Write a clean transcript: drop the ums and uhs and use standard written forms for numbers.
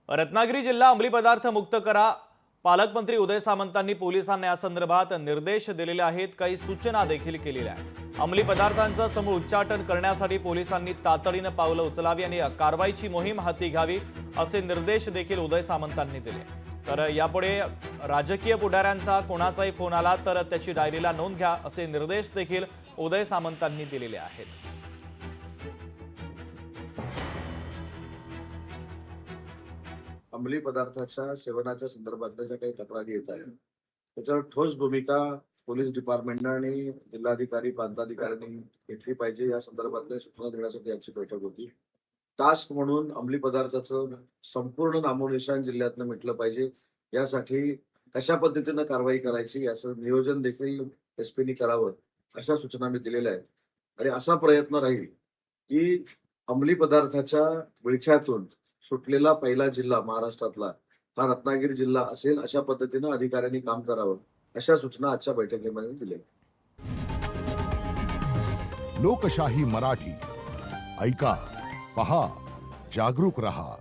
रत्नागिरी जिल्हा अंमली पदार्थ मुक्त करा। पालकमंत्री उदय सामंतांनी पोलिसांना या संदर्भात निर्देश दिलेले आहेत, काही सूचना देखील केलेल्या आहेत। अंमली पदार्थांचं समूळ उच्चाटन करण्यासाठी पोलिसांनी तातडीने पावलं उचलावी आणि कारवाईची मोहीम हाती घ्यावी असे निर्देश देखील उदय सामंतांनी दिले। तर यापुढे राजकीय पुढाऱ्यांचा कोणाचाही फोन आला तर त्याची डायरीला नोंद घ्या असे निर्देश देखील उदय सामंतांनी दिलेले आहेत। अंमली पदार्थाच्या सेवनाच्या संदर्भातल्या ज्या काही तक्रारी येत आहेत त्याच्यावर ठोस भूमिका पोलीस डिपार्टमेंटने आणि जिल्हाधिकारी प्रांताधिकाऱ्यांनी घेतली पाहिजे या संदर्भातल्या सूचना देण्यासाठी आजची बैठक होती। टास्क म्हणून अंमली पदार्थाचं संपूर्ण नामोनिशाण जिल्ह्यातनं मिटलं पाहिजे, यासाठी कशा पद्धतीनं कारवाई करायची याचं नियोजन देखील एसपीनी करावं अशा सूचना मी दिलेल्या आहेत। आणि असा प्रयत्न राहील की अंमली पदार्थाच्या विळख्यातून सुटलेला पहिला जिल्हा महाराष्ट्रातला हा रत्नागिरी जिल्हा असेल अशा पद्धतीनं अधिकाऱ्यांनी काम करावं अशा सूचना आजच्या बैठकीमध्ये दिल्या। लोकशाही मराठी ऐका, पहा, जागरूक रहा।